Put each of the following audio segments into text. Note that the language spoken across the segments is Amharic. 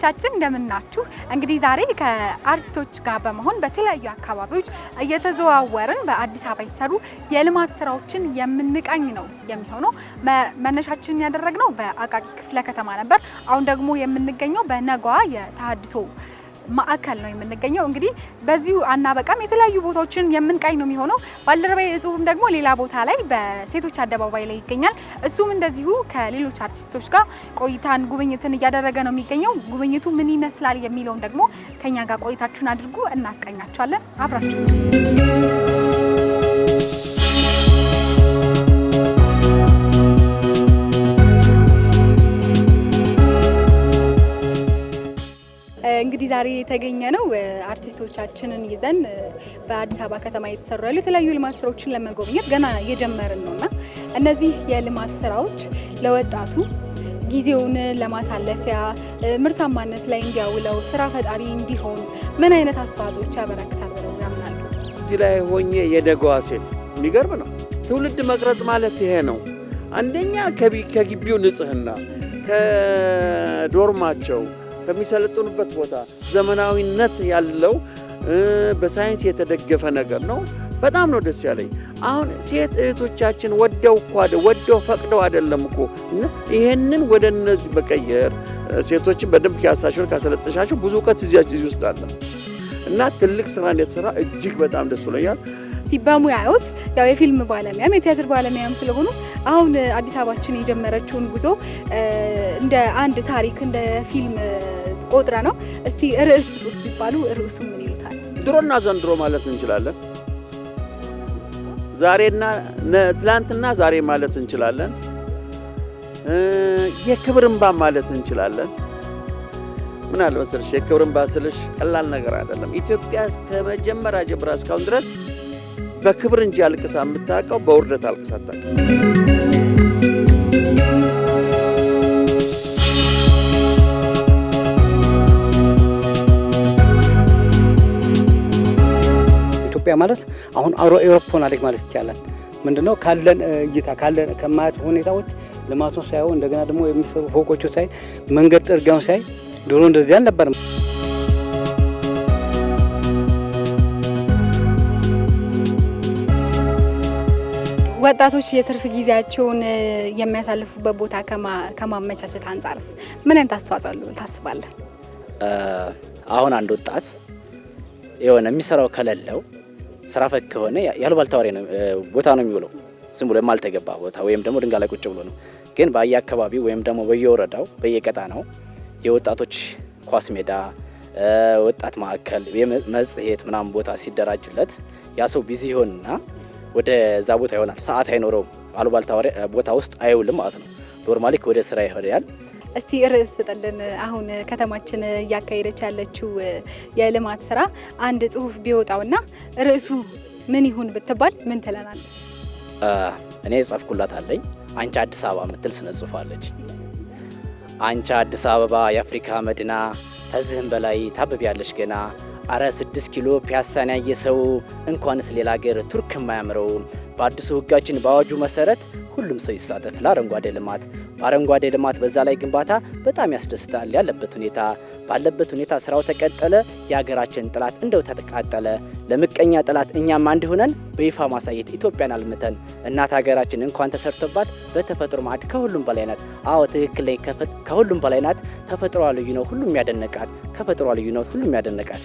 ተመልካቾቻችን እንደምን ናችሁ? እንግዲህ ዛሬ ከአርቲስቶች ጋር በመሆን በተለያዩ አካባቢዎች እየተዘዋወርን በአዲስ አበባ የተሰሩ የልማት ስራዎችን የምንቃኝ ነው የሚሆነው። መነሻችን ያደረግነው በአቃቂ ክፍለ ከተማ ነበር። አሁን ደግሞ የምንገኘው በነጓ የተሃድሶ ማዕከል ነው የምንገኘው። እንግዲህ በዚሁ አናበቃም፣ የተለያዩ ቦታዎችን የምንቃኝ ነው የሚሆነው። ባልደረባዬ እጹብም ደግሞ ሌላ ቦታ ላይ በሴቶች አደባባይ ላይ ይገኛል። እሱም እንደዚሁ ከሌሎች አርቲስቶች ጋር ቆይታን ጉብኝትን እያደረገ ነው የሚገኘው። ጉብኝቱ ምን ይመስላል የሚለውን ደግሞ ከኛ ጋር ቆይታችሁን አድርጉ፣ እናስቃኛችኋለን። አብራችሁ እንግዲህ ዛሬ የተገኘ ነው አርቲስቶቻችንን ይዘን በአዲስ አበባ ከተማ የተሰሩ ያሉ የተለያዩ ልማት ስራዎችን ለመጎብኘት ገና እየጀመርን ነውና እነዚህ የልማት ስራዎች ለወጣቱ ጊዜውን ለማሳለፊያ ምርታማነት ላይ እንዲያውለው ስራ ፈጣሪ እንዲሆን ምን አይነት አስተዋጽኦች ያበረክታል ብለው ያምናሉ? እዚህ ላይ ሆኜ የነገዋ ሴት የሚገርም ነው። ትውልድ መቅረጽ ማለት ይሄ ነው። አንደኛ ከግቢው ንጽህና፣ ከዶርማቸው ከሚሰለጥኑበት ቦታ ዘመናዊነት ያለው በሳይንስ የተደገፈ ነገር ነው። በጣም ነው ደስ ያለኝ። አሁን ሴት እህቶቻችን ወደው ፈቅደው አይደለም እኮ ይሄንን ወደ እነዚህ በቀየር ሴቶችን በደንብ ካሰለጠሻቸው ብዙ እውቀት እዚህ ውስጥ አለ እና ትልቅ ስራ እንደተሰራ እጅግ በጣም ደስ ብሎኛል። በሙያዎት ያው የፊልም ባለሙያም የቲያትር ባለሙያም ስለሆኑ አሁን አዲስ አበባችን የጀመረችውን ጉዞ እንደ አንድ ታሪክ እንደ ፊልም ቆጥረ ነው። እስቲ ርዕስ ስጡት ቢባሉ ርዕሱ ምን ይሉታል? ድሮና ዘንድሮ ማለት እንችላለን። ዛሬና ትላንትና ዛሬ ማለት እንችላለን። የክብር እንባ ማለት እንችላለን። ምን አለ መሰለሽ የክብር እንባ ስልሽ ቀላል ነገር አይደለም። ኢትዮጵያ ከመጀመሪያ ጀምራ እስካሁን ድረስ በክብር እንጂ አልቅሳ የምታውቀው በውርደት አልቅሳ አታውቅም። ኢትዮጵያ ማለት አሁን አውሮፓ ሆናለች ማለት ይቻላል። ምንድነው ካለን እይታ ካለን ከማያት ሁኔታዎች ልማቱን ሳይሆን እንደገና ደግሞ የሚሰሩ ፎቆቹ ሳይ መንገድ ጥርጊያውን ሳይ ድሮ እንደዚህ አልነበረም። ወጣቶች የትርፍ ጊዜያቸውን የሚያሳልፉበት ቦታ ከማመቻቸት አንጻርስ ምን አይነት አስተዋጽኦ አለው ታስባለህ? አሁን አንድ ወጣት የሆነ የሚሰራው ከሌለው ስራ ፈክ ከሆነ ያልባልታ ወሬ ነው ቦታ ነው የሚውለው። ዝም ብሎ የማልተገባ ቦታ ወይም ደግሞ ድንጋይ ላይ ቁጭ ብሎ ነው። ግን በየአካባቢው ወይም ደግሞ በየወረዳው በየቀጣናው የወጣቶች ኳስ ሜዳ፣ ወጣት ማዕከል፣ መጽሔት ምናምን ቦታ ሲደራጅለት ያ ሰው ቢዚ ይሆንና ወደ ዛ ቦታ ይሆናል። ሰዓት አይኖረውም። አሉባልታ ቦታ ውስጥ አይውልም ማለት ነው። ኖርማሊ ወደ ስራ ይሄዳል። እስቲ ርዕስ ስጠልን። አሁን ከተማችን እያካሄደች ያለችው የልማት ስራ አንድ ጽሁፍ ቢወጣውና ርዕሱ ምን ይሁን ብትባል ምን ትለናለህ? እኔ ጻፍኩላት አለኝ። አንቺ አዲስ አበባ ምትል ስነ ጽሁፍ አለች። አንቺ አዲስ አበባ የአፍሪካ መዲና ከዚህም በላይ ታብቢያለሽ ገና። አረ 6 ኪሎ ፒያሳን ያየ ሰው እንኳንስ ሌላ ሀገር ቱርክ የማያምረው። በአዲሱ ህጋችን በአዋጁ መሰረት ሁሉም ሰው ይሳተፍ ለአረንጓዴ ልማት። በአረንጓዴ ልማት በዛ ላይ ግንባታ በጣም ያስደስታል። ባለበት ሁኔታ ስራው ተቀጠለ። የሀገራችን ጥላት እንደው ተቃጠለ። ለምቀኛ ጥላት እኛም አንድ ሆነን በይፋ ማሳየት ኢትዮጵያን አልምተን። እናት ሀገራችን እንኳን ተሰርቶባት በተፈጥሮ ማዕድ ከሁሉም በላይ ናት። አዎ ትክክል ላይ ከሁሉም በላይ ናት። ተፈጥሯ ልዩ ነው ሁሉም ያደነቃት። ተፈጥሯ ልዩ ነው ሁሉም ያደነቃት።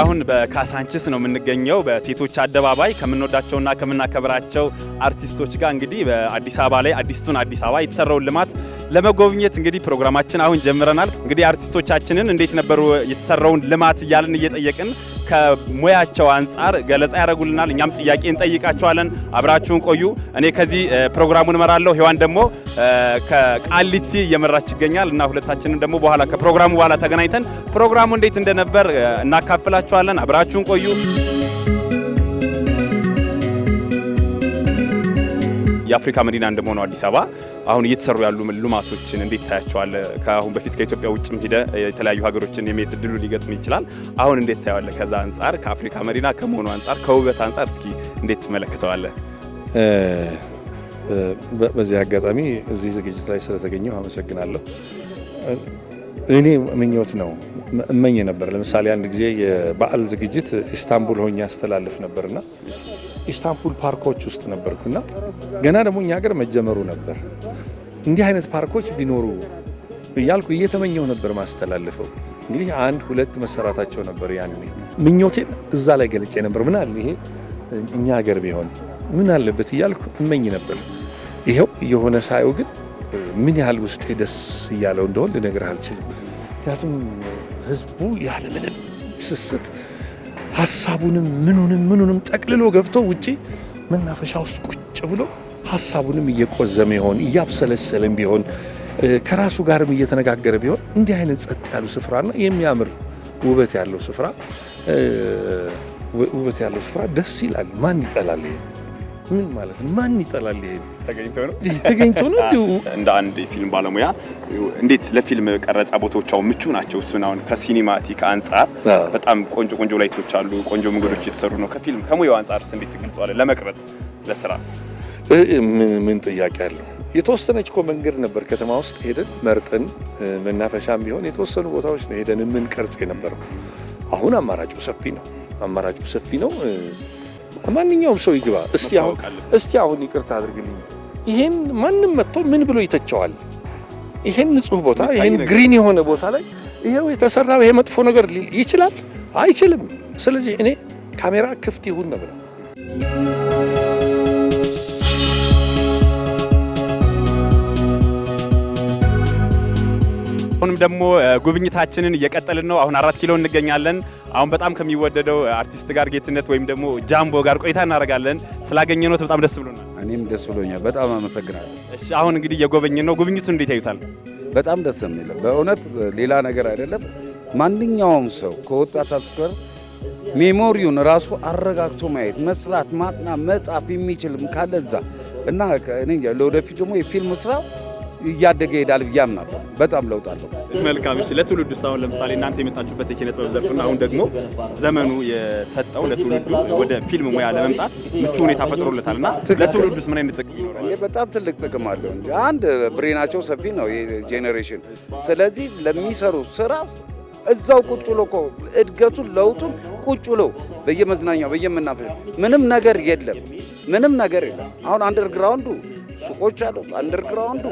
አሁን በካሳንቺስ ነው የምንገኘው። በሴቶች አደባባይ ከምንወዳቸውና ከምናከብራቸው አርቲስቶች ጋር እንግዲህ በአዲስ አበባ ላይ አዲስቱን አዲስ አበባ የተሰራውን ልማት ለመጎብኘት እንግዲህ ፕሮግራማችን አሁን ጀምረናል። እንግዲህ አርቲስቶቻችንን እንዴት ነበሩ የተሰራውን ልማት እያልን እየጠየቅን ከሙያቸው አንጻር ገለጻ ያደርጉልናል። እኛም ጥያቄ እንጠይቃቸዋለን። አብራችሁን ቆዩ። እኔ ከዚህ ፕሮግራሙን እመራለሁ። ሄዋን ደግሞ ከቃሊቲ እየመራች ይገኛል እና ሁለታችንም ደግሞ በኋላ ከፕሮግራሙ በኋላ ተገናኝተን ፕሮግራሙ እንዴት እንደነበር እናካፍላችኋለን። አብራችሁን ቆዩ። የአፍሪካ መዲና እንደመሆኑ አዲስ አበባ አሁን እየተሰሩ ያሉ ልማቶችን እንዴት ታያቸዋለ? ከአሁን በፊት ከኢትዮጵያ ውጭም ሄደ የተለያዩ ሀገሮችን የመሄድ እድሉ ሊገጥም ይችላል። አሁን እንዴት ታያዋለ? ከዛ አንጻር ከአፍሪካ መዲና ከመሆኑ አንጻር ከውበት አንጻር እስኪ እንዴት ትመለከተዋለ? በዚህ አጋጣሚ እዚህ ዝግጅት ላይ ስለተገኘው አመሰግናለሁ። እኔ ምኞት ነው እመኝ ነበር። ለምሳሌ አንድ ጊዜ የበዓል ዝግጅት ኢስታንቡል ሆኜ አስተላልፍ ነበርና ኢስታንቡል ፓርኮች ውስጥ ነበርኩና ገና ደግሞ እኛ ሀገር መጀመሩ ነበር። እንዲህ አይነት ፓርኮች ቢኖሩ እያልኩ እየተመኘው ነበር ማስተላልፈው። እንግዲህ 1-2 መሰራታቸው ነበር። ያን ምኞቴን እዛ ላይ ገልጬ ነበር። ምን አለ ይሄ እኛ ሀገር ቢሆን ምን አለበት እያልኩ እመኝ ነበር። ይሄው የሆነ ሳየው ግን ምን ያህል ውስጤ ደስ እያለው እንደሆነ ልነግርህ አልችልም። ምክንያቱም ህዝቡ ያለ ምንም ስስት ሀሳቡንም ምኑንም ጠቅልሎ ገብቶ ውጪ መናፈሻ ውስጥ ቁጭ ብሎ ሀሳቡንም እየቆዘመ ይሆን እያብሰለሰለም ቢሆን ከራሱ ጋርም እየተነጋገረ ቢሆን እንዲህ አይነት ጸጥ ያሉ ስፍራና የሚያምር ውበት ያለው ስፍራ ደስ ይላል። ማን ይጠላል? ይሄ ምን ማለት ነው? ማን ይጠላል? ይሄ ተገኝቶ ነው። እንደ አንድ የፊልም ባለሙያ እንዴት ለፊልም ቀረጻ ቦታዎቻው ምቹ ናቸው? እሱን አሁን ከሲኒማቲክ አንጻር በጣም ቆንጆ ላይቶች አሉ፣ ቆንጆ መንገዶች የተሰሩ ነው። ከፊልም ከሙያው አንጻርስ እንዴት ትገልጸዋለህ? ለመቅረጽ ለስራ ምን ጥያቄ አለው? የተወሰነች እኮ መንገድ ነበር ከተማ ውስጥ ሄደን መርጠን መናፈሻም ቢሆን የተወሰኑ ቦታዎች ነው ሄደን ምን ቀርጽ የነበረው። አሁን አማራጩ ሰፊ ነው። ማንኛውም ሰው ይግባ። እስቲ አሁን ይቅርታ አድርግልኝ፣ ይሄን ማንም መጥቶ ምን ብሎ ይተቸዋል? ይሄን ንጹህ ቦታ፣ ይሄን ግሪን የሆነ ቦታ ላይ ይሄው የተሰራው ይሄ መጥፎ ነገር ይችላል? አይችልም። ስለዚህ እኔ ካሜራ ክፍት ይሁን ነበር። አሁንም ደግሞ ጉብኝታችንን እየቀጠልን ነው። አሁን 4 ኪሎ እንገኛለን። አሁን በጣም ከሚወደደው አርቲስት ጋር ጌትነት ወይም ደግሞ ጃምቦ ጋር ቆይታ እናደርጋለን። ስላገኘነው በጣም ደስ ብሎናል። እኔም ደስ ብሎኛል። በጣም አመሰግናለሁ። እሺ፣ አሁን እንግዲህ እየጎበኘን ነው። ጉብኝቱን እንዴት ያዩታል? በጣም ደስ የሚል በእውነት ሌላ ነገር አይደለም። ማንኛውም ሰው ከወጣት አስከር ሜሞሪውን ራሱ አረጋግቶ ማየት፣ መስራት፣ ማጥናት፣ መጻፍ የሚችልም ካለ እዛ እና እኔ ለወደፊት ደግሞ የፊልም ስራ እያደገ ይሄዳል ብዬ አምናለሁ። በጣም ለውጥ አለው። መልካም። እሺ፣ ለትውልዱ አሁን ለምሳሌ እናንተ የመጣችሁበት የኪነ ጥበብ ዘርፍና አሁን ደግሞ ዘመኑ የሰጠው ለትውልዱ ወደ ፊልም ሙያ ለመምጣት ምቹ ሁኔታ ፈጥሮለታልና ለትውልዱስ ምን አይነት ጥቅም ይኖራል? በጣም ትልቅ ጥቅም አለው እንጂ አንድ ብሬናቸው ሰፊ ነው የጄኔሬሽን። ስለዚህ ለሚሰሩ ስራ እዛው ቁጭ ብሎ እኮ እድገቱን ለውጡን ቁጭ ብሎ በየመዝናኛው በየመናፈሻው ምንም ነገር የለም። አሁን አንደርግራውንዱ ሱቆች አሉ። አንደርግራውንዱ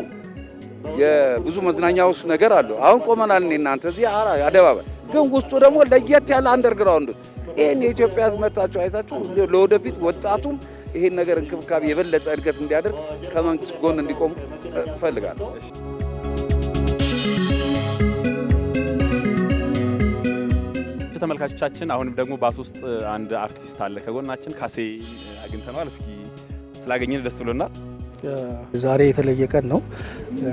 የብዙ መዝናኛዎች ነገር አሉ። አሁን ቆመናል እናንተ እዚህ አደባባይ፣ ግን ውስጡ ደግሞ ለየት ያለ አንደርግራውንዱ። ይሄን የኢትዮጵያ ሕዝብ መጣችሁ አይታችሁ ለወደፊት ወጣቱም ይሄን ነገር እንክብካቤ የበለጠ እድገት እንዲያደርግ ከመንግስት ጎን እንዲቆም እፈልጋለሁ። ተመልካቾቻችን አሁንም ደግሞ ባስ ውስጥ አንድ አርቲስት አለ ከጎናችን፣ ካሴ አግኝተነዋል። እስኪ ስላገኘን ደስ ብሎናል። ዛሬ የተለየ ቀን ነው።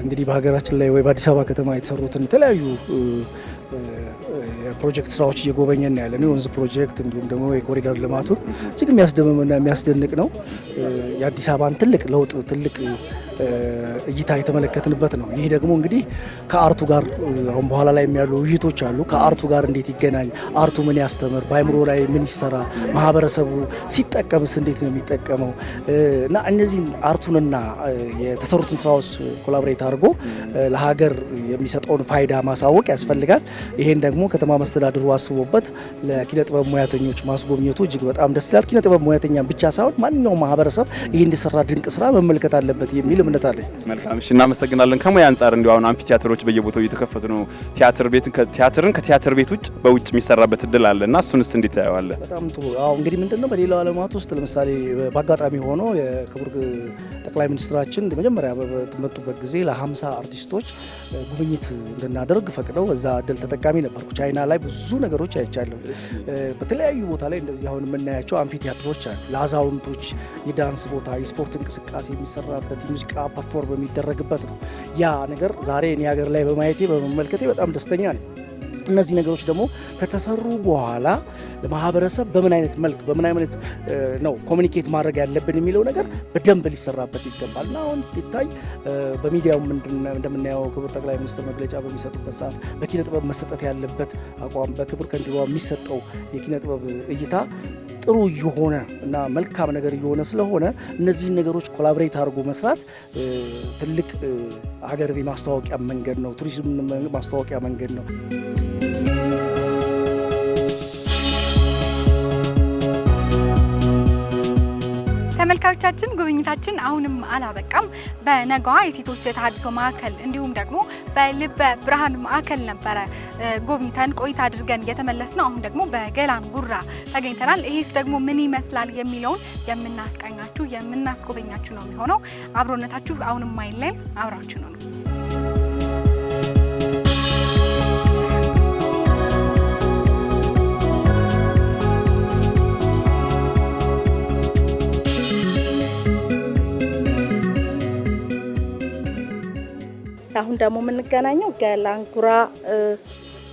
እንግዲህ በሀገራችን ላይ ወይ በአዲስ አበባ ከተማ የተሰሩትን የተለያዩ የፕሮጀክት ስራዎች እየጎበኘን ያለ ነው። የወንዝ ፕሮጀክት እንዲሁም ደግሞ የኮሪደር ልማቱን እጅግ የሚያስደምምና የሚያስደንቅ ነው። የአዲስ አበባን ትልቅ ለውጥ ትልቅ እይታ የተመለከትንበት ነው። ይህ ደግሞ እንግዲህ ከአርቱ ጋር አሁን በኋላ ላይ የሚያሉ ውይይቶች አሉ። ከአርቱ ጋር እንዴት ይገናኝ፣ አርቱ ምን ያስተምር፣ በአይምሮ ላይ ምን ይሰራ፣ ማህበረሰቡ ሲጠቀምስ እንዴት ነው የሚጠቀመው እና እነዚህን አርቱንና የተሰሩትን ስራዎች ኮላቦሬት አድርጎ ለሀገር የሚሰጠውን ፋይዳ ማሳወቅ ያስፈልጋል። ይሄን ደግሞ ከተማ መስተዳድሩ አስቦበት ለኪነ ጥበብ ሙያተኞች ማስጎብኘቱ እጅግ በጣም ደስ ይላል። ኪነ ጥበብ ሙያተኛም ብቻ ሳይሆን ማንኛውም ማህበረሰብ ይሄ እንዲሰራ ድንቅ ስራ መመልከት አለበት የሚል እምነት አለኝ። መልካም፣ እሺ፣ እናመሰግናለን። ከሙያ አንጻር እንዲሁ አሁን አምፊ ቲያትሮች በየቦታው እየተከፈቱ ነው። ቲያትርን ከቲያትር ቤት ውጭ በውጭ የሚሰራበት እድል አለና እሱንስ እንዴት ታየዋለህ? በጣም ጥሩ። አዎ እንግዲህ ምንድነው በሌላው ዓለማት ውስጥ ለምሳሌ በአጋጣሚ ሆኖ የክቡር ጠቅላይ ሚኒስትራችን መጀመሪያ በመጡበት ጊዜ ለ50 አርቲስቶች ጉብኝት እንድናደርግ ፈቅደው በዛ እድል ተጠቃሚ ነበርኩ። ቻይና ላይ ብዙ ነገሮች አይቻለሁ። በተለያዩ ቦታ ላይ እንደዚህ አሁን የምናያቸው አምፊ ቲያትሮች አሉ። ለአዛውንቶች የዳንስ ቦታ፣ የስፖርት እንቅስቃሴ የሚሰራበት፣ የሙዚቃ ፐርፎርም የሚደረግበት ነው። ያ ነገር ዛሬ እኔ ሀገር ላይ በማየቴ በመመልከቴ በጣም ደስተኛ ነኝ። እነዚህ ነገሮች ደግሞ ከተሰሩ በኋላ ለማህበረሰብ በምን አይነት መልክ በምን አይነት ነው ኮሚኒኬት ማድረግ ያለብን የሚለው ነገር በደንብ ሊሰራበት ይገባል። እና አሁን ሲታይ በሚዲያው እንደምናየው ክቡር ጠቅላይ ሚኒስትር መግለጫ በሚሰጡበት ሰዓት በኪነ ጥበብ መሰጠት ያለበት አቋም፣ በክቡር ከንቲባ የሚሰጠው የኪነ ጥበብ እይታ ጥሩ እየሆነ እና መልካም ነገር እየሆነ ስለሆነ እነዚህን ነገሮች ኮላቦሬት አድርጎ መስራት ትልቅ ሀገርን የማስተዋወቂያ መንገድ ነው። ቱሪዝም ማስተዋወቂያ መንገድ ነው። ተመልካቾቻችን ጉብኝታችን አሁንም አላበቃም። በነገዋ የሴቶች የተሃድሶ ማዕከል እንዲሁም ደግሞ በልበ ብርሃን ማዕከል ነበረ ጎብኝተን ቆይታ አድርገን የተመለስነው። አሁን ደግሞ በገላን ጉራ ተገኝተናል። ይሄስ ደግሞ ምን ይመስላል የሚለውን የምናስቃኛችሁ የምናስጎበኛችሁ ነው የሚሆነው። አብሮነታችሁ አሁንም አይለይም። አብራችሁ ነው። አሁን ደግሞ የምንገናኘው ገላን ጉራ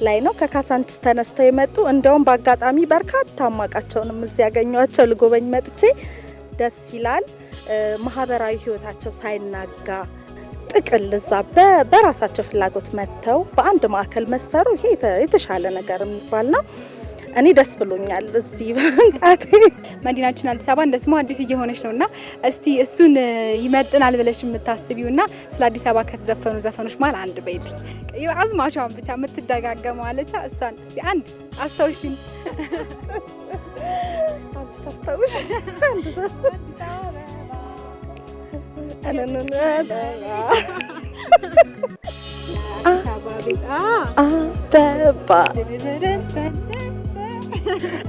ላይ ነው። ከካሳንቺስ ተነስተው የመጡ እንደውም በአጋጣሚ በርካታ አማቃቸውንም እዚህ ያገኘዋቸው ልጎበኝ መጥቼ ደስ ይላል። ማህበራዊ ህይወታቸው ሳይናጋ ጥቅል እዛ በራሳቸው ፍላጎት መጥተው በአንድ ማዕከል መስፈሩ ይሄ የተሻለ ነገር የሚባል ነው። እኔ ደስ ብሎኛል እዚህ በመምጣቴ። መዲናችን አዲስ አበባ እንደ ስሟ አዲስ እየሆነች ነውና እስቲ እሱን ይመጥናል ብለሽ የምታስቢውና ስለ አዲስ አበባ ከተዘፈኑ ዘፈኖች ማለት አንድ በይልኝ። አዝማቿን ብቻ የምትደጋገመው አለቻ እሷን እስቲ አንድ አስታውሽኝ። አንቺ ታስታውሽ አንድ ዘፈን አበባ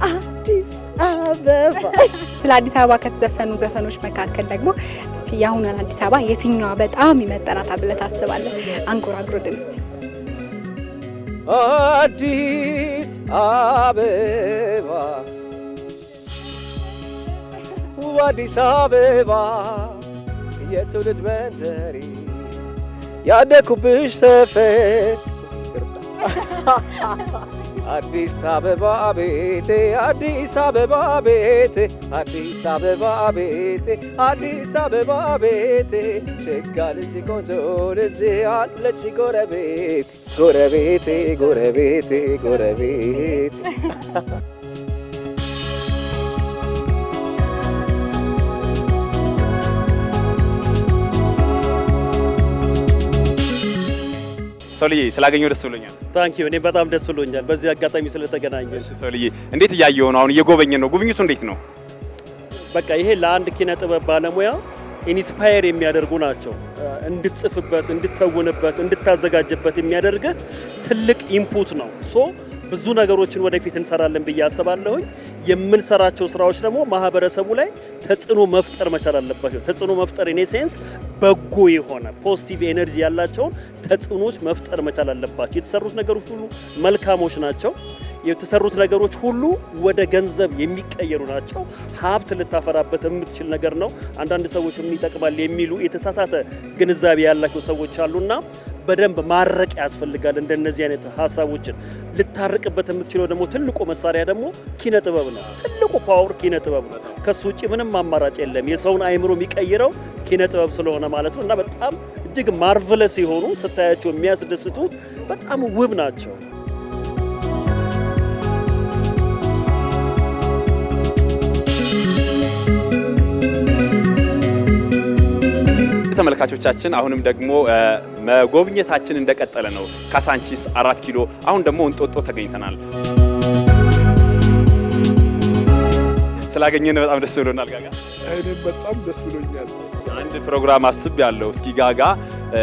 አዲስ አበባ። ስለ አዲስ አበባ ከተዘፈኑ ዘፈኖች መካከል ደግሞ እስቲ የአሁኑን አዲስ አበባ የትኛዋ በጣም ይመጠናታል ብለህ ታስባለህ? አንጎራጉሮልን እስቲ። አዲስ አበባ አዲስ አበባ የትውልድ መንደሬ ያደኩብሽ ሰፈር አዲስ አበባ ቤቴ አዲስ አበባ ቤቴ አዲስ አበባ ቤቴ አዲስ አበባ ቤቴ ሸጋ ልጅ ቆንጆ ልጅ አለች ጎረቤት ጎረቤቴ ጎረቤቴ ጎረቤቴ። ሶልዬ ስላገኘው ደስ ብሎኛል። ታንኪ ዩ። እኔ በጣም ደስ ብሎኛል በዚህ አጋጣሚ ስለተገናኘን። ሶልዬ እንዴት እያየው ነው? አሁን እየጎበኘን ነው። ጉብኝቱ እንዴት ነው? በቃ ይሄ ለአንድ ኪነ ጥበብ ባለሙያ ኢንስፓየር የሚያደርጉ ናቸው። እንድትጽፍበት፣ እንድትተውንበት፣ እንድታዘጋጅበት የሚያደርግ ትልቅ ኢንፑት ነው። ሶ ብዙ ነገሮችን ወደፊት እንሰራለን ብዬ አስባለሁኝ። የምንሰራቸው ስራዎች ደግሞ ማህበረሰቡ ላይ ተጽዕኖ መፍጠር መቻል አለባቸው። ተጽዕኖ መፍጠር ኢን ሴንስ በጎ የሆነ ፖዚቲቭ ኤነርጂ ያላቸውን ተጽዕኖች መፍጠር መቻል አለባቸው። የተሰሩት ነገሮች ሁሉ መልካሞች ናቸው። የተሰሩት ነገሮች ሁሉ ወደ ገንዘብ የሚቀየሩ ናቸው። ሀብት ልታፈራበት የምትችል ነገር ነው። አንዳንድ ሰዎች ምን ይጠቅማል የሚሉ የተሳሳተ ግንዛቤ ያላቸው ሰዎች አሉና በደንብ ማረቅ ያስፈልጋል። እንደነዚህ አይነት ሀሳቦችን ልታርቅበት የምትችለው ደግሞ ትልቁ መሳሪያ ደግሞ ኪነ ጥበብ ነው። ትልቁ ፓወር ኪነ ጥበብ ነው። ከሱ ውጪ ምንም አማራጭ የለም። የሰውን አይምሮ የሚቀይረው ኪነ ጥበብ ስለሆነ ማለት ነው። እና በጣም እጅግ ማርቨለስ የሆኑ ስታያቸው የሚያስደስቱ በጣም ውብ ናቸው። ተመልካቾቻችን አሁንም ደግሞ መጎብኘታችን እንደቀጠለ ነው። ካሳንቺስ 4 ኪሎ፣ አሁን ደግሞ እንጦጦ ተገኝተናል። ስላገኘን በጣም ደስ ብሎናል። ጋጋ እኔም በጣም ደስ ብሎኛል። አንድ ፕሮግራም አስቤያለሁ። እስኪ ጋጋ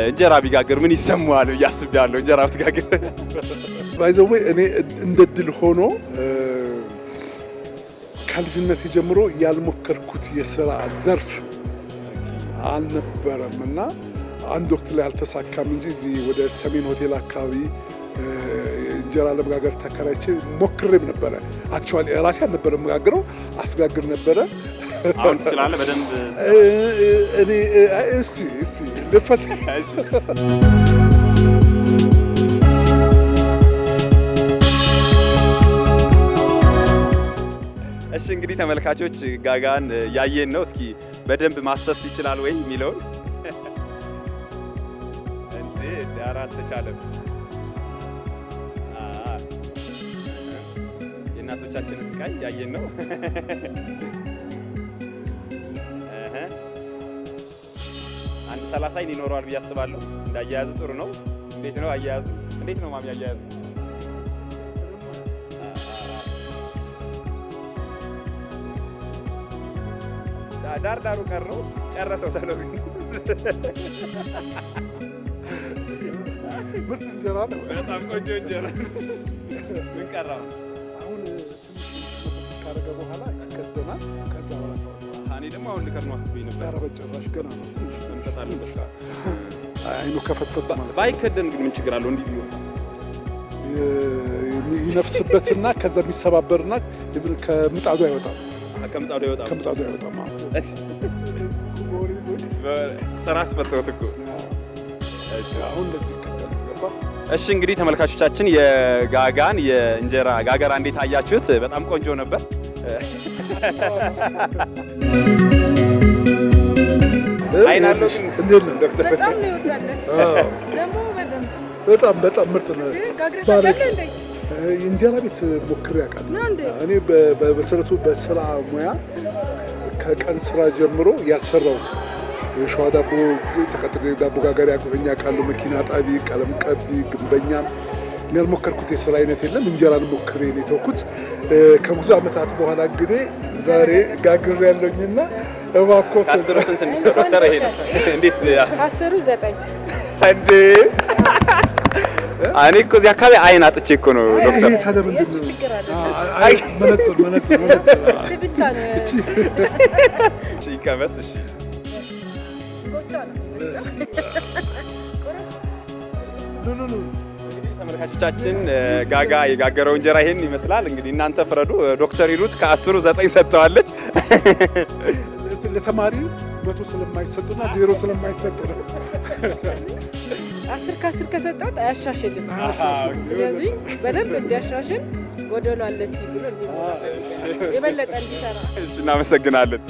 እንጀራ ቢጋግር ምን ይሰማዋል ብዬ አስቤያለሁ። እንጀራ ብትጋግር ባይዘው እኔ እንደ ድል ሆኖ ከልጅነት ጀምሮ ያልሞከርኩት የሥራ ዘርፍ አልነበረም እና አንድ ወቅት ላይ አልተሳካም እንጂ እዚህ ወደ ሰሜን ሆቴል አካባቢ እንጀራ ለመጋገር ተከራይቼ ሞክሬም ነበረ። አክቹዋሊ ራሴ አልነበረ መጋገረው፣ አስጋግር ነበረ። አሁን ትችላለህ በደንብ? እኔ እስቲ ልፈት እሺ እንግዲህ ተመልካቾች ጋጋን ያየን ነው። እስኪ በደንብ ማሰስ ይችላል ወይ የሚለውን እንዴ ዳራት ተቻለም። እናቶቻችን ስቃይ ያየን ነው። አንድ 30 ይኖረዋል ብዬ አስባለሁ። እንዳያያዝ ጥሩ ነው። እንዴት ነው አያያዙ? እንዴት ነው ማሚ አያያዙ? ዳሩ ቀሩ ጨረሰው ተለው። ምርጥ እንጀራ ነው። በጣም ቆንጆ እንጀራ። ምን ቀራ? አሁን ካረገ በኋላ ይከደናል። ከዛ በኋላ ታወጣ። እኔ ደግሞ አሁን ልከር ነው አስቤ ነበር። ኧረ በጭራሽ ገና ነው። ትንሽ እንጠጣለን። በቃ አይኑ ከፈትፈት ማለት ባይከደን ግን ምን ችግር አለው? እንዲህ ቢሆን ይነፍስበትና ከዛ የሚሰባበርና ከምጣዱ አይወጣም። ከምጣዱ አይወጣም። ከምጣዱ አይወጣም። ስራ አስፈተውት እኮ አሁን እንደዚህ ይከተል ገባ። እሺ እንግዲህ ተመልካቾቻችን የጋጋን የእንጀራ ጋገራ እንዴት አያችሁት? በጣም ቆንጆ ነበር። አይናለው ግን እንዴት ነው ዶክተር? በጣም ነው ይወዳለት። ደግሞ በጣም ምርጥ ነው። የእንጀራ ቤት ሞክሬ አውቃለሁ። እኔ በመሰረቱ በስራ ሙያ ከቀን ስራ ጀምሮ ያልሰራሁት የሸዋ ዳቦ ተቀጥሬ ዳቦ ጋጋሪ አቁፈኛ ቃሉ መኪና ጣቢ፣ ቀለም ቀቢ፣ ግንበኛም ያልሞከርኩት የስራ አይነት የለም። እንጀራን ሞክሬ ነው የተውኩት። ከብዙ ዓመታት በኋላ እንግዲህ ዛሬ ጋግሬ ያለኝና እባክዎት ከአስሩ ስንት ዶክተር? ይሄ ነው እንዴት? ከአስሩ 9 እንዴ! እኔ እኮ እዚህ አካባቢ አይን አጥቼ እኮ ነው ዶክተር። ይሄ ታዲያ ምንድን ነው? አይ መነጽር እቺ ብቻ ነው። እሺ ይቀመስ። እሺ ጎቻ ነው። ተመልካቾቻችን ጋጋ የጋገረው እንጀራ ይሄን ይመስላል። እንግዲህ እናንተ ፍረዱ። ዶክተር ይሉት ከ10 9 ሰጥተዋለች። ለተማሪ 100 ስለማይሰጥና 0 ስለማይሰጥ ነው። 10 ከ10 ከሰጠሁት አያሻሽልም። ስለዚህ በደንብ እንዲያሻሽል ጎደሎ አለች ብሎ እንዲሞላ የበለጠ እንዲሰራ። እሺ እናመሰግናለን።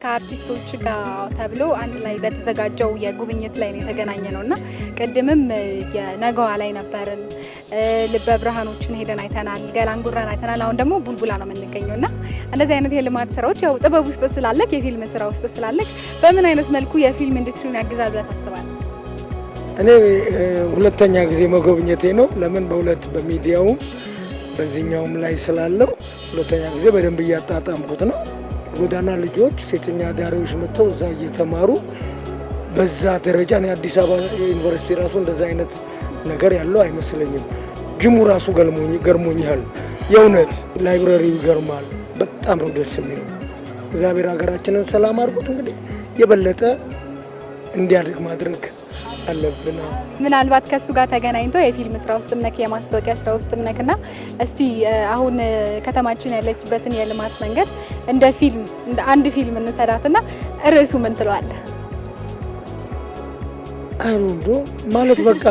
ከአርቲስቶች ጋር ተብሎ አንድ ላይ በተዘጋጀው የጉብኝት ላይ ነው የተገናኘ ነው እና ቅድምም የነገዋ ላይ ነበርን። ልበ ብርሃኖችን ሄደን አይተናል፣ ገላንጉራን አይተናል። አሁን ደግሞ ቡልቡላ ነው የምንገኘው እና እንደዚህ አይነት የልማት ስራዎች ያው ጥበብ ውስጥ ስላለክ የፊልም ስራ ውስጥ ስላለክ በምን አይነት መልኩ የፊልም ኢንዱስትሪውን ያግዛል ብለህ ታስባለህ? እኔ ሁለተኛ ጊዜ መጎብኘቴ ነው። ለምን በሁለት በሚዲያውም በዚህኛውም ላይ ስላለው ሁለተኛ ጊዜ በደንብ እያጣጣምኩት ነው። ጎዳና ልጆች ሴተኛ አዳሪዎች መጥተው እዛ እየተማሩ በዛ ደረጃ ነው። አዲስ አበባ ዩኒቨርሲቲ ራሱ እንደዛ አይነት ነገር ያለው አይመስለኝም። ጅሙ ራሱ ገርሞኛል። የእውነት ላይብረሪው ይገርማል። በጣም ነው ደስ የሚለው። እግዚአብሔር ሀገራችንን ሰላም አድርጎት እንግዲህ የበለጠ እንዲያድግ ማድረግ አለብን። ምናልባት ከሱ ጋር ተገናኝቶ የፊልም ስራ ውስጥም ነክ የማስታወቂያ ስራ ውስጥም ነክና እስቲ አሁን ከተማችን ያለችበትን የልማት መንገድ እንደ ፊልም እንደ አንድ ፊልም እንሰራትና ርዕሱ ምን ትለዋለህ? አንዱ ማለት በቃ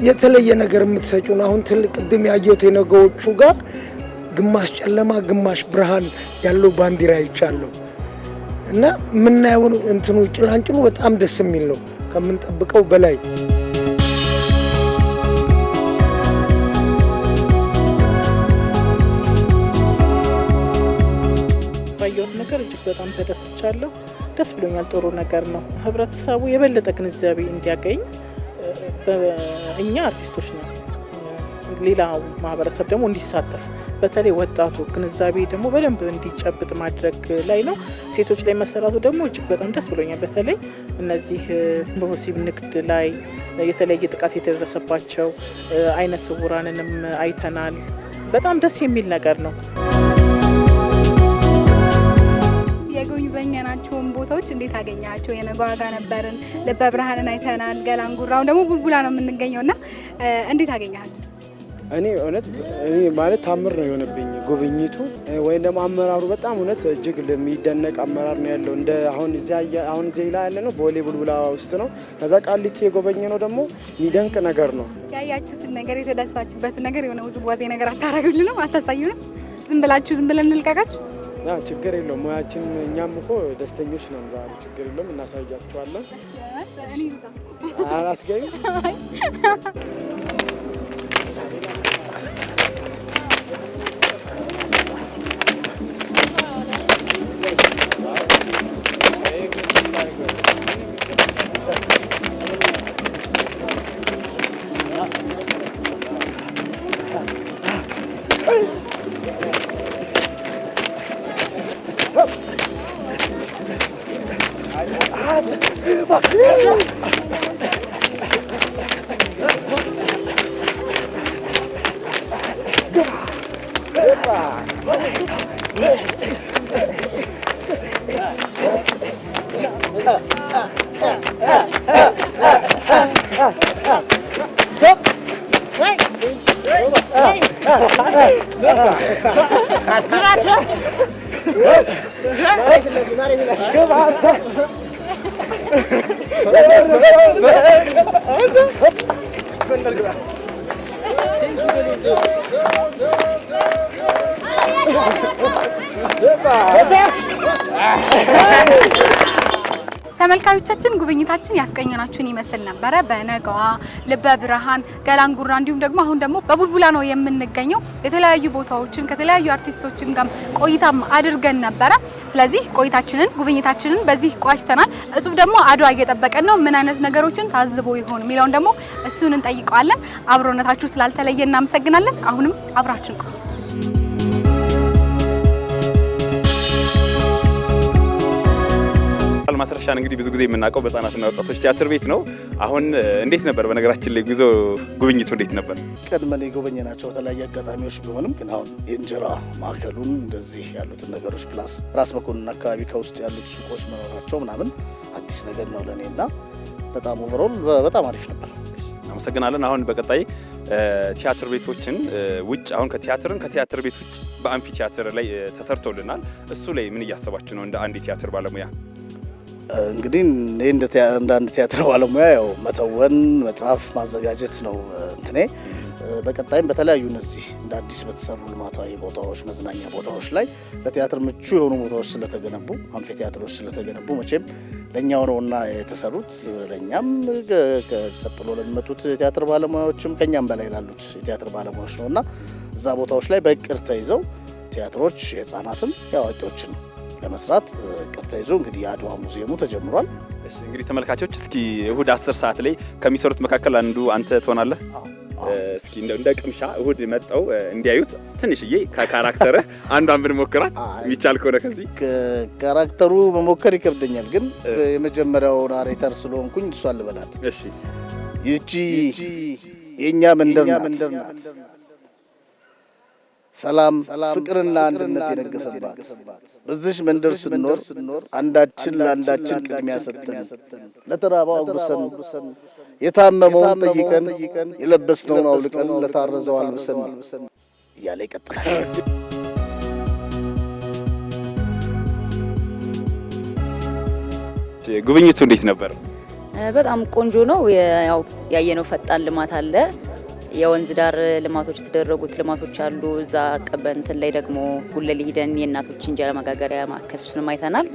የተለየ ነገር የምትሰጩን አሁን ትልቅ ቅድም ያየሁት የነገዎቹ ጋር ግማሽ ጨለማ ግማሽ ብርሃን ያለው ባንዲራ ይቻለው እና የምናየው እንትኑ ጭላንጭሉ በጣም ደስ የሚል ነው ከምንጠብቀው በላይ። ባየሁት ነገር እጅግ በጣም ተደስቻለሁ። ደስ ብሎኛል። ጥሩ ነገር ነው። ህብረተሰቡ የበለጠ ግንዛቤ እንዲያገኝ እኛ አርቲስቶች ነው፣ ሌላው ማህበረሰብ ደግሞ እንዲሳተፍ በተለይ ወጣቱ ግንዛቤ ደግሞ በደንብ እንዲጨብጥ ማድረግ ላይ ነው። ሴቶች ላይ መሰራቱ ደግሞ እጅግ በጣም ደስ ብሎኛል። በተለይ እነዚህ በወሲብ ንግድ ላይ የተለየ ጥቃት የደረሰባቸው አይነ ስውራንንም አይተናል። በጣም ደስ የሚል ነገር ነው። የጎበኘናቸውን ቦታዎች እንዴት አገኛቸው? የነገዋ ጋር ነበርን፣ ልበ ብርሃንን አይተናል፣ ገላንጉራው ደግሞ ቡልቡላ ነው የምንገኘውና እንዴት አገኛቸው? እኔ እውነት ማለት ታምር ነው የሆነብኝ ጉብኝቱ ወይም ደግሞ አመራሩ በጣም እውነት እጅግ የሚደነቅ አመራር ነው ያለው። እንደ አሁን እዚህ ላይ ያለ ነው ቦሌ ቡልቡላ ውስጥ ነው። ከዛ ቃሊቲ የጎበኘ ነው ደግሞ የሚደንቅ ነገር ነው። ያያችሁትን ነገር የተደሳችሁበትን ነገር የሆነ ውዝዋዜ ነገር አታረጉልንም? አታሳዩንም? ዝም ብለን እንልቀቃችሁ? ያ ችግር የለውም። ሙያችን እኛም እኮ ደስተኞች ነን። ዛሬ ችግር የለውም፣ እናሳያችኋለን። አራት ገኝ ተመልካቾቻችን ጉብኝታችን ያስቀኘናችሁን ይመስል ነበረ። በነገዋ ልበ ብርሃን ገላንጉራ እንዲሁም ደግሞ አሁን ደግሞ በቡልቡላ ነው የምንገኘው። የተለያዩ ቦታዎችን ከተለያዩ አርቲስቶችን ጋር ቆይታም አድርገን ነበረ። ስለዚህ ቆይታችንን ጉብኝታችንን በዚህ ቋጭተናል። እጹብ ደግሞ አድዋ እየጠበቀን ነው። ምን አይነት ነገሮችን ታዝቦ ይሆን የሚለውን ደግሞ እሱን እንጠይቀዋለን። አብሮነታችሁ ስላልተለየ እናመሰግናለን። አሁንም አብራችን ቆዩ። ማስረሻን እንግዲህ ብዙ ጊዜ የምናውቀው በህፃናትና ወጣቶች ቲያትር ቤት ነው። አሁን እንዴት ነበር? በነገራችን ላይ ጉዞ ጉብኝቱ እንዴት ነበር? ቀድመን የጎበኘናቸው የተለያዩ አጋጣሚዎች ቢሆንም ግን አሁን የእንጀራ ማዕከሉን እንደዚህ ያሉትን ነገሮች ፕላስ ራስ መኮንን አካባቢ ከውስጥ ያሉት ሱቆች መኖራቸው ምናምን አዲስ ነገር ነው ለእኔና በጣም ኦቨሮል በጣም አሪፍ ነበር። አመሰግናለን። አሁን በቀጣይ ቲያትር ቤቶችን ውጭ አሁን ከቲያትር ቤት ውጭ በአምፊ ቲያትር ላይ ተሰርቶልናል። እሱ ላይ ምን እያሰባችሁ ነው እንደ አንድ ቲያትር ባለሙያ? እንግዲህ እንደ አንድ ቲያትር ባለሙያ ያው መተወን መጽሐፍ ማዘጋጀት ነው እንትኔ። በቀጣይም በተለያዩ እነዚህ እንደ አዲስ በተሰሩ ልማታዊ ቦታዎች መዝናኛ ቦታዎች ላይ ለቲያትር ምቹ የሆኑ ቦታዎች ስለተገነቡ አምፊ ቲያትሮች ስለተገነቡ መቼም ለኛው ነውና የተሰሩት ለኛም ቀጥሎ ለሚመጡት ቲያትር ባለሙያዎችም ከኛም በላይ ላሉት የቲያትር ባለሙያዎች ነውና እዛ ቦታዎች ላይ በእቅድ ተይዘው ቲያትሮች የህፃናትም የአዋቂዎችም ለመስራት እቅድ ተይዞ እንግዲህ የአድዋ ሙዚየሙ ተጀምሯል። እሺ እንግዲህ ተመልካቾች እስኪ እሁድ 10 ሰዓት ላይ ከሚሰሩት መካከል አንዱ አንተ ትሆናለህ። እስኪ እንደ ቅምሻ እሁድ መጣው እንዲያዩት ትንሽዬ ከካራክተርህ አንዷን ብንሞክራት የሚቻል ከሆነ ከዚህ ካራክተሩ መሞከር ይከብደኛል፣ ግን የመጀመሪያው ናሬተር ስለሆንኩኝ እሷን ልበላት። እሺ ይቺ የኛ መንደር ናት። ሰላም ፍቅርና አንድነት የነገሰባት በዚህ መንደር ስንኖር አንዳችን ለአንዳችን ቅድሚያ ሰጥተን ለተራባው አጉርሰን የታመመውን ጠይቀን የለበስነውን አውልቀን ለታረዘው አልብሰን እያለ ይቀጥላል። ጉብኝቱ እንዴት ነበር? በጣም ቆንጆ ነው። ያው ያየነው ፈጣን ልማት አለ። የወንዝ ዳር ልማቶች የተደረጉት ልማቶች አሉ። እዛ ቀበንትን ላይ ደግሞ ጉለሌ ሄደን የእናቶች እንጀራ መጋገሪያ ማዕከል እሱንም አይተናል።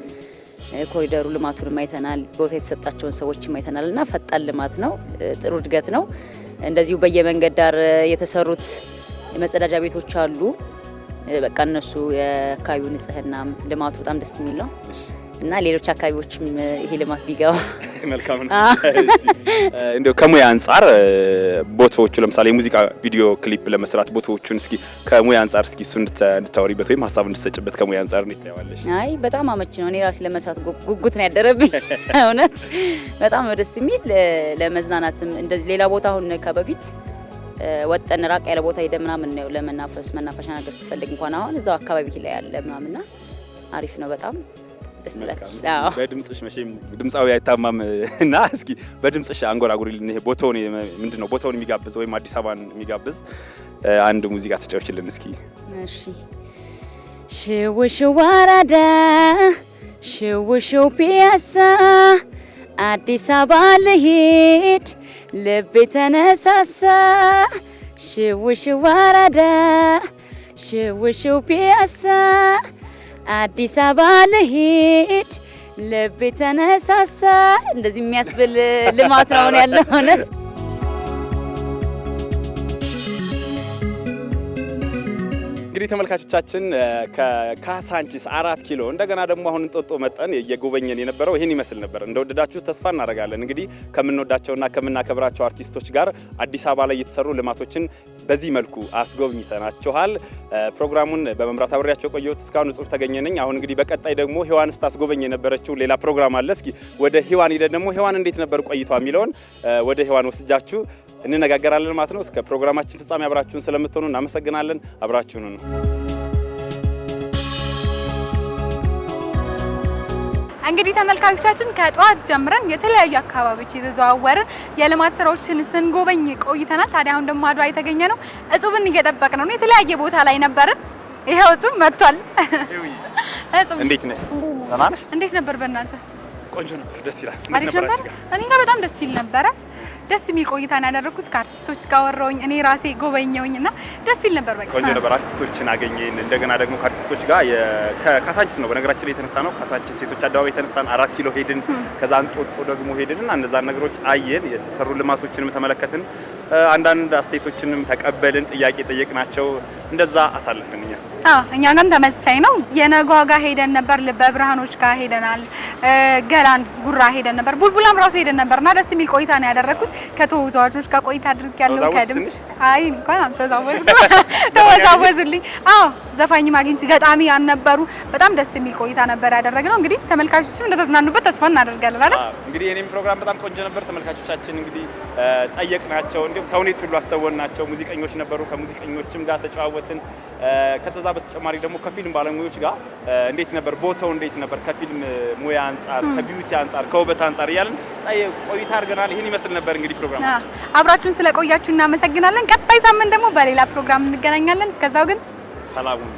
ኮሪደሩ ልማቱንም አይተናል። ቦታ የተሰጣቸውን ሰዎችም አይተናል እና ፈጣን ልማት ነው። ጥሩ እድገት ነው። እንደዚሁ በየመንገድ ዳር የተሰሩት የመጸዳጃ ቤቶች አሉ። በቃ እነሱ የአካባቢው ንጽህና ልማቱ በጣም ደስ የሚል ነው እና ሌሎች አካባቢዎችም ይሄ ልማት ቢገባ መልካም ነው። እንደው ከሙያ አንፃር ቦታዎቹ ለምሳሌ የሙዚቃ ቪዲዮ ክሊፕ ለመስራት ቦታዎቹን እስኪ ከሙያ አንፃር እስኪ እሱ እንድታወሪበት ወይም ሀሳብ እንድትሰጭበት ከሙያ አንፃር ነው ታያዋለሽ? አይ በጣም አመች ነው። እኔ ራሴ ለመስራት ጉጉት ነው ያደረብኝ። እውነት በጣም ነው ደስ የሚል ለመዝናናትም እንደዚህ ሌላ ቦታ አሁን ከበፊት ወጠን ራቅ ያለ ቦታ ሄደ ምናምን ነው መናፈሻ ነገር ስትፈልግ እንኳን አሁን እዛው አካባቢ ላይ ያለ ምናምንና አሪፍ ነው በጣም ደስ ይላል። በድምጽሽ መቼም ድምጻዊ አይታማም እና እስኪ በድምጽሽ አንጎራጉሪልን። ይሄ ቦታውን ምንድነው ቦታውን የሚጋብዝ ወይም አዲስ አበባን የሚጋብዝ አንድ ሙዚቃ ተጫውችልን እስኪ። እሺ ሽው ሽው አራዳ ሽው ሽው ፒያሳ አዲስ አበባ ልሂድ ልቤ ተነሳሳ ሽው ሽው አራዳ ሽው ሽው ፒያሳ አዲስ አበባ ልሂድ ልቤ ተነሳሳ እንደዚህ የሚያስብል ልማት ነው ያለው እውነት። እንግዲህ ተመልካቾቻችን ከካሳንቺስ 4 ኪሎ እንደገና ደግሞ አሁን እንጦጦ መጠን እየጎበኘን የነበረው ይሄን ይመስል ነበር። እንደወደዳችሁ ተስፋ እናደርጋለን። እንግዲህ ከምንወዳቸውና ከምናከብራቸው አርቲስቶች ጋር አዲስ አበባ ላይ የተሰሩ ልማቶችን በዚህ መልኩ አስጎብኝተናችኋል። ፕሮግራሙን በመምራት አብሬያቸው ቆየሁት። እስካሁን እጹብ ተገኘ ነኝ። አሁን እንግዲህ በቀጣይ ደግሞ ሔዋን ስታስጎበኝ የነበረችው ሌላ ፕሮግራም አለ። እስኪ ወደ ሔዋን ሄደን ደግሞ ሔዋን እንዴት ነበር ቆይቷ የሚለውን ወደ ሔዋን ወስጃችሁ እንነጋገራለን ማለት ነው። እስከ ፕሮግራማችን ፍጻሜ አብራችሁን ስለምትሆኑ እናመሰግናለን። አብራችሁን ነው። እንግዲህ ተመልካቾቻችን ከጧት ጀምረን የተለያዩ አካባቢዎች የተዘዋወርን የልማት ስራዎችን ስንጎበኝ ቆይተናል። ታዲያ አሁን ደግሞ አድዋ የተገኘ ነው እጹብን እየጠበቅነው ነው። የተለያየ ቦታ ላይ ነበርን። ይሄው እጹብ መጥቷል። እጹብ እንዴት ነህ? ደህና ነሽ? እንዴት ነበር በእናንተ? ቆንጆ ነበር። ደስ ይላል። አሪፍ ነበር። እኔ ጋር በጣም ደስ ይል ነበረ። ደስ የሚል ቆይታ ነው ያደረኩት። ከአርቲስቶች ጋር ወራውኝ እኔ ራሴ ጎበኘውኝና ደስ ይል ነበር። በቃ ቆንጆ ነበር። አርቲስቶችን አገኘን። እንደገና ደግሞ ከአርቲስቶች ጋር ከካሳንቺስ ነው በነገራችን ላይ የተነሳ ነው። ካሳንቺስ ሴቶች አደባባይ የተነሳን 4 ኪሎ ሄድን። ከዛ እንጦጦ ደግሞ ሄድንና እነዛን ነገሮች አየን። የተሰሩ ልማቶችንም ተመለከትን። አንዳንድ አስተያየቶችንም ተቀበልን። ጥያቄ ጠየቅናቸው። እንደዛ አሳልፈን እኛ ጋርም ተመሳሳይ ነው። የነጓ ጋር ሄደን ነበር። ልበ ብርሃኖች ጋር ሄደናል። ገላን ጉራ ሄደን ነበር። ቡልቡላም ራሱ ሄደን ነበርና ደስ የሚል ቆይታ ነው ያደረኩት። ከተወዛዋዦች ጋር ቆይታ አድርጌያለሁ። ከድምጽ አይ እንኳን ተወዛወዙልኝ። ዘፋኝ ማግኘት ገጣሚ ያነበሩ በጣም ደስ የሚል ቆይታ ነበር ያደረግነው። እንግዲህ ተመልካቾችም እንደተዝናኑበት ተስፋ እናደርጋለን አይደል? እንግዲህ የኔም ፕሮግራም በጣም ቆንጆ ነበር። ተመልካቾቻችን እንግዲህ ጠየቅናቸው፣ እንዲሁም ተውኔት ሁሉ አስተወናቸው። ሙዚቀኞች ነበሩ። ከሙዚቀኞችም ጋር ተጨዋወትን። ከተዛ በተጨማሪ ደግሞ ከፊልም ባለሙያዎች ጋር እንዴት ነበር ቦታው፣ እንዴት ነበር ከፊልም ሙያ አንጻር፣ ከቢዩቲ አንጻር፣ ከውበት አንጻር እያልን ቆይታ አድርገናል። ይሄን ይመስል ነበር እንግዲህ ፕሮግራም። አብራችሁን ስለቆያችሁ እናመሰግናለን። ቀጣይ ሳምንት ደግሞ በሌላ ፕሮግራም እንገናኛለን። እስከዛው ግን ሰላም ሁኑ።